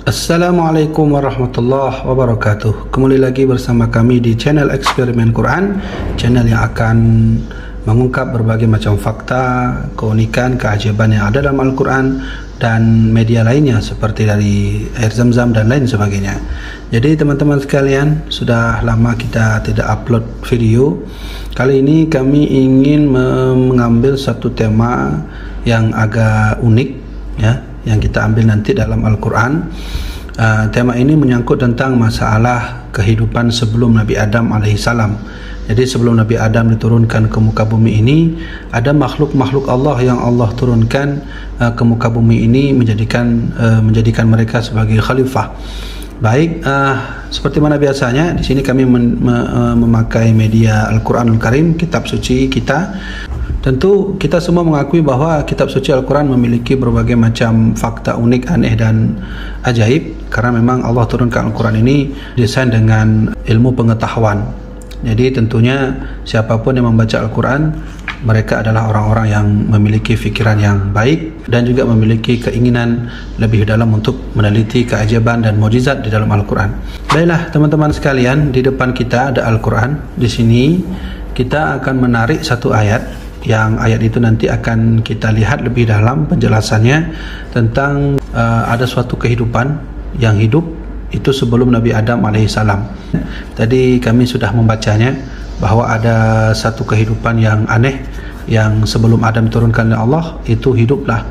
Assalamualaikum warahmatullahi wabarakatuh. Kembali lagi bersama kami di channel Eksperimen Quran, channel yang akan mengungkap berbagai macam fakta, keunikan, keajaiban yang ada dalam Al-Quran dan media lainnya seperti dari air zam-zam dan lain sebagainya. Jadi teman-teman sekalian, sudah lama kita tidak upload video. Kali ini kami ingin mengambil satu tema yang agak unik, ya, yang kita ambil nanti dalam Al-Quran. Tema ini menyangkut tentang masalah kehidupan sebelum Nabi Adam alaihissalam. Jadi sebelum Nabi Adam diturunkan ke muka bumi ini, ada makhluk-makhluk Allah yang Allah turunkan ke muka bumi ini menjadikan mereka sebagai khalifah. Baik, seperti mana biasanya di sini kami memakai media Al-Quranul Karim, kitab suci kita. Tentu kita semua mengakui bahwa kitab suci Al-Quran memiliki berbagai macam fakta unik, aneh dan ajaib, karena memang Allah turunkan Al-Quran ini desain dengan ilmu pengetahuan. Jadi tentunya siapapun yang membaca Al-Quran, mereka adalah orang-orang yang memiliki fikiran yang baik dan juga memiliki keinginan lebih dalam untuk meneliti keajaiban dan mukjizat di dalam Al-Quran. Baiklah teman-teman sekalian, di depan kita ada Al-Quran. Di sini kita akan menarik satu ayat, yang ayat itu nanti akan kita lihat lebih dalam penjelasannya tentang ada suatu kehidupan yang hidup itu sebelum Nabi Adam alaihissalam. Tadi kami sudah membacanya bahwa ada satu kehidupan yang aneh yang sebelum Adam diturunkan oleh Allah, itu hiduplah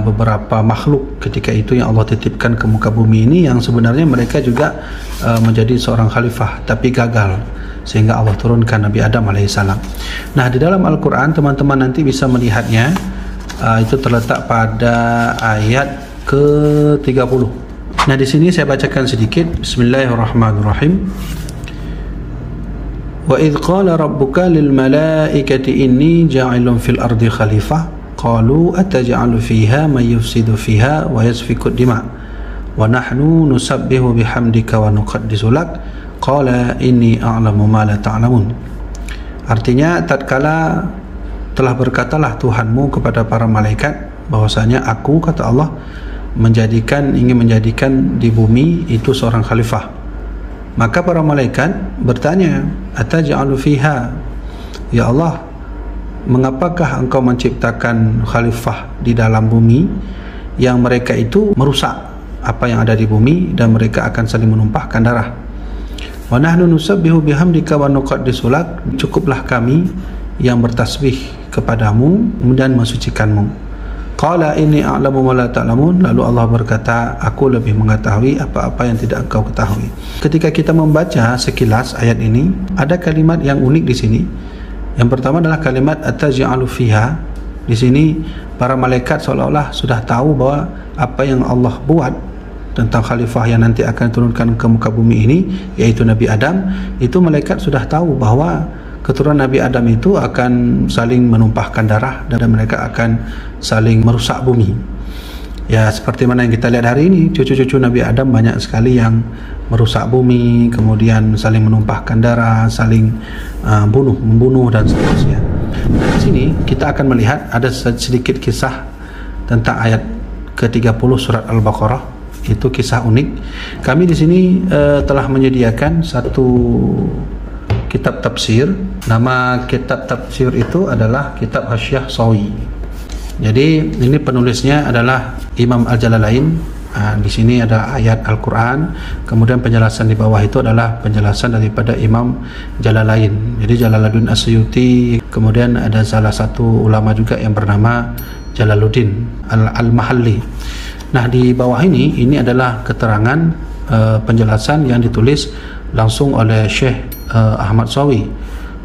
beberapa makhluk ketika itu yang Allah titipkan ke muka bumi ini, yang sebenarnya mereka juga menjadi seorang khalifah tapi gagal, sehingga Allah turunkan Nabi Adam alaihissalam. Nah, di dalam Al-Quran teman-teman nanti bisa melihatnya, itu terletak pada ayat ke-30. Nah, di sini saya bacakan sedikit. Bismillahirrahmanirrahim. Wa idh qala rabbuka lil malaikati inni ja'ilun fil ardi khalifah qalu ataj'alu fiha may yufsidu fiha wa yasfiku dima wa nahnu nusabbihu bihamdika wa nuqaddisu lak qala inni a'lamu ma la ta'lamun. Artinya, tatkala telah berkatalah Tuhanmu kepada para malaikat bahwasanya aku, kata Allah, ingin menjadikan di bumi itu seorang khalifah. Maka para malaikat bertanya, ataj'alu fiha, ya Allah, mengapakah engkau menciptakan khalifah di dalam bumi yang mereka itu merusak apa yang ada di bumi dan mereka akan saling menumpahkan darah. Wa nahnu nusabbihu bihamdika wa nuqaddisu lak, cukuplah kami yang bertasbih kepadamu dan mensucikanmu. Qala inni a'lamu ma la ta'lamun, lalu Allah berkata, aku lebih mengetahui apa-apa yang tidak engkau ketahui. Ketika kita membaca sekilas ayat ini, ada kalimat yang unik di sini. Yang pertama adalah kalimat ataj'alu fiha. Di sini para malaikat seolah-olah sudah tahu bahwa apa yang Allah buat tentang khalifah yang nanti akan turunkan ke muka bumi ini, yaitu Nabi Adam, itu malaikat sudah tahu bahwa keturunan Nabi Adam itu akan saling menumpahkan darah dan mereka akan saling merusak bumi. Ya, seperti mana yang kita lihat hari ini, cucu-cucu Nabi Adam banyak sekali yang merusak bumi, kemudian saling menumpahkan darah, saling membunuh dan seterusnya. Nah, di sini kita akan melihat ada sedikit kisah tentang ayat ke-30 surat Al-Baqarah. Itu kisah unik. Kami di sini telah menyediakan satu kitab tafsir. Nama kitab tafsir itu adalah kitab Hasyiah Sawi. Jadi ini penulisnya adalah Imam Al-Jalalain. Di sini ada ayat Al-Quran, kemudian penjelasan di bawah itu adalah penjelasan daripada Imam Jalalain. Jadi Jalaluddin As-Suyuti, kemudian ada salah satu ulama juga yang bernama Jalaluddin Al-Mahalli. Nah, di bawah ini adalah keterangan penjelasan yang ditulis langsung oleh Syekh Ahmad Sawi.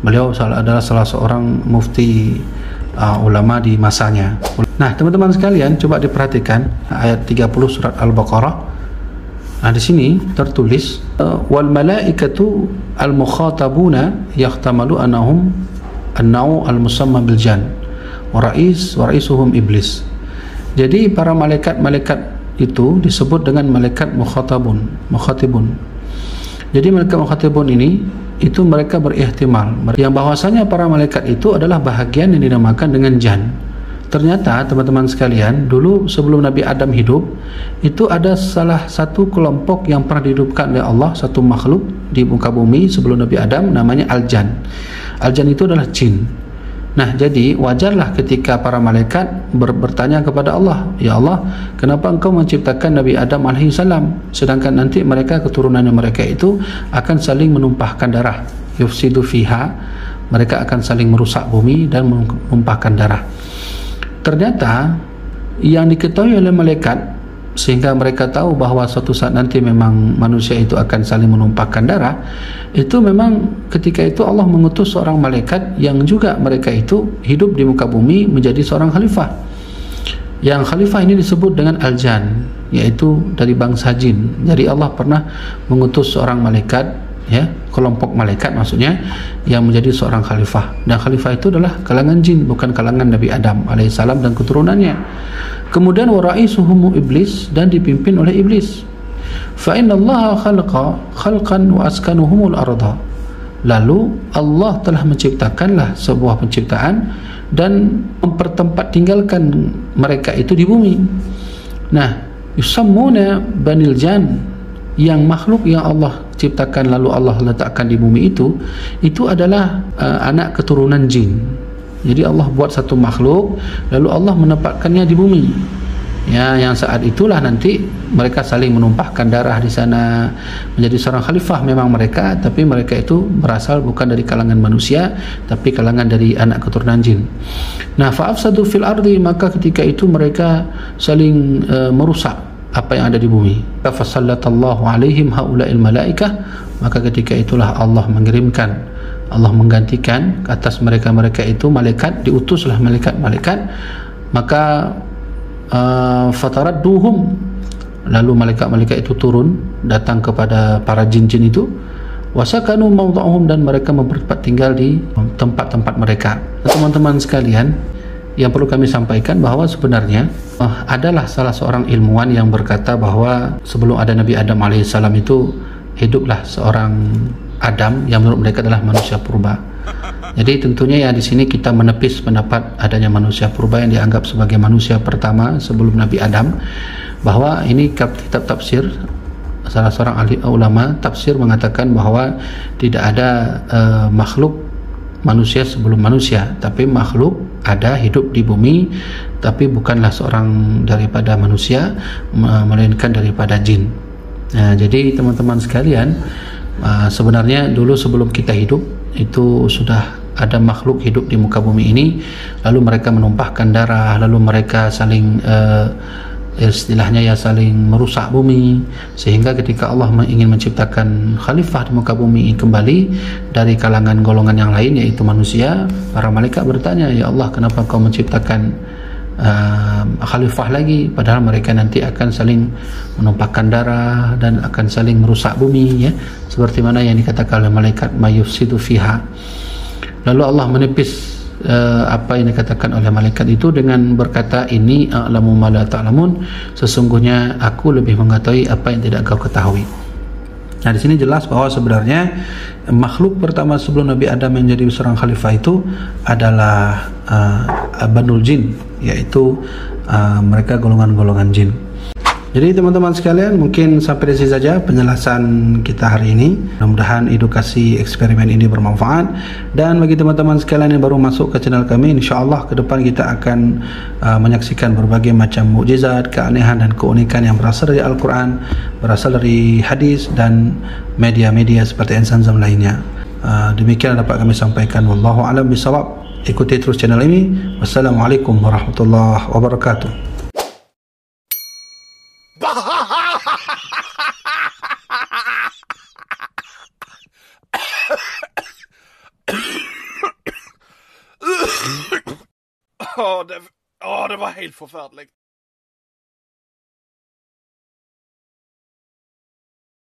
Beliau adalah salah seorang mufti ulama di masanya. Nah, teman-teman sekalian, coba diperhatikan ayat 30 surat Al-Baqarah. Nah, di sini tertulis wal malaikatu al mukhatabuna yahtamalu annahum al-musamma bil jan wa raisuhum iblis. Jadi para malaikat-malaikat itu disebut dengan malaikat mukhatibun. Jadi malaikat mukhatibun ini itu mereka berihtimal yang bahwasanya para malaikat itu adalah bahagian yang dinamakan dengan jan. Ternyata teman-teman sekalian, dulu sebelum Nabi Adam hidup, itu ada salah satu kelompok yang pernah dihidupkan oleh Allah, satu makhluk di muka bumi sebelum Nabi Adam, namanya Al-Jan. Al-Jan itu adalah jin. Nah, jadi wajarlah ketika para malaikat bertanya kepada Allah, "Ya Allah, kenapa engkau menciptakan Nabi Adam alaihissalam, sedangkan nanti mereka, keturunannya mereka itu akan saling menumpahkan darah, yufsidu fiha, mereka akan saling merusak bumi dan menumpahkan darah." Ternyata yang diketahui oleh malaikat, sehingga mereka tahu bahawa suatu saat nanti memang manusia itu akan saling menumpahkan darah, itu memang ketika itu Allah mengutus seorang malaikat yang juga mereka itu hidup di muka bumi menjadi seorang khalifah. Yang khalifah ini disebut dengan Al-Jan, yaitu dari bangsa jin. Jadi Allah pernah mengutus seorang malaikat, ya, kelompok malaikat maksudnya, yang menjadi seorang khalifah. Dan khalifah itu adalah kalangan jin, bukan kalangan Nabi Adam alaihissalam dan keturunannya. Kemudian waraisuhum iblis, dan dipimpin oleh iblis. Fa inna Allah khalaqa khalqan wa askanuhumul arda. Lalu Allah telah menciptakanlah sebuah penciptaan dan mempertempat tinggalkan mereka itu di bumi. Nah, yusammuna banil jan, yang makhluk yang Allah ciptakan lalu Allah letakkan di bumi itu adalah anak keturunan jin. Jadi Allah buat satu makhluk lalu Allah menempatkannya di bumi, ya, yang saat itulah nanti mereka saling menumpahkan darah di sana, menjadi seorang khalifah memang mereka, tapi mereka itu berasal bukan dari kalangan manusia tapi kalangan dari anak keturunan jin. Nah, fa'afsadu fil ardi, maka ketika itu mereka saling merusak apa yang ada di bumi. Fasallatallahu alaihim haula'il malaikah, maka ketika itulah Allah mengirimkan, Allah menggantikan ke atas mereka-mereka itu malaikat, diutuslah malaikat-malaikat, maka fataradduhum, lalu malaikat-malaikat itu turun datang kepada para jin-jin itu, wasakanu mawda'uhum, dan mereka mempertempat tinggal di tempat-tempat mereka. Teman-teman sekalian, yang perlu kami sampaikan bahawa sebenarnya adalah salah seorang ilmuwan yang berkata bahawa sebelum ada Nabi Adam alaihissalam itu hiduplah seorang Adam yang menurut mereka adalah manusia purba. Jadi tentunya ya di sini kita menepis pendapat adanya manusia purba yang dianggap sebagai manusia pertama sebelum Nabi Adam, bahawa ini kitab tafsir, salah seorang ahli ulama tafsir mengatakan bahawa tidak ada makhluk manusia sebelum manusia, tapi makhluk ada hidup di bumi tapi bukanlah seorang daripada manusia melainkan daripada jin. Nah, jadi teman-teman sekalian, sebenarnya dulu sebelum kita hidup itu sudah ada makhluk hidup di muka bumi ini, lalu mereka menumpahkan darah, lalu mereka saling istilahnya ya saling merusak bumi, sehingga ketika Allah ingin menciptakan khalifah di muka bumi kembali dari kalangan golongan yang lain yaitu manusia, para malaikat bertanya, "Ya Allah, kenapa kau menciptakan khalifah lagi, padahal mereka nanti akan saling menumpahkan darah dan akan saling merusak bumi," ya, seperti mana yang dikatakan oleh malaikat mayufsidu fiha. Lalu Allah menepis apa yang dikatakan oleh malaikat itu dengan berkata, "Ini a'lamu ma la ta'lamun," sesungguhnya aku lebih mengetahui apa yang tidak kau ketahui. Nah, di sini jelas bahwa sebenarnya makhluk pertama sebelum Nabi Adam menjadi seorang khalifah itu adalah banul jin, yaitu mereka golongan-golongan jin. Jadi teman-teman sekalian, mungkin sampai di sini saja penjelasan kita hari ini. Mudah-mudahan edukasi eksperimen ini bermanfaat. Dan bagi teman-teman sekalian yang baru masuk ke channel kami, insyaAllah ke depan kita akan menyaksikan berbagai macam mukjizat, keanehan dan keunikan yang berasal dari Al-Quran, berasal dari hadis dan media-media seperti Zamzam lainnya. Demikian dapat kami sampaikan. Wallahu a'lam bishawab. Ikuti terus channel ini. Wassalamualaikum warahmatullahi wabarakatuh. Det var helt forferdelig.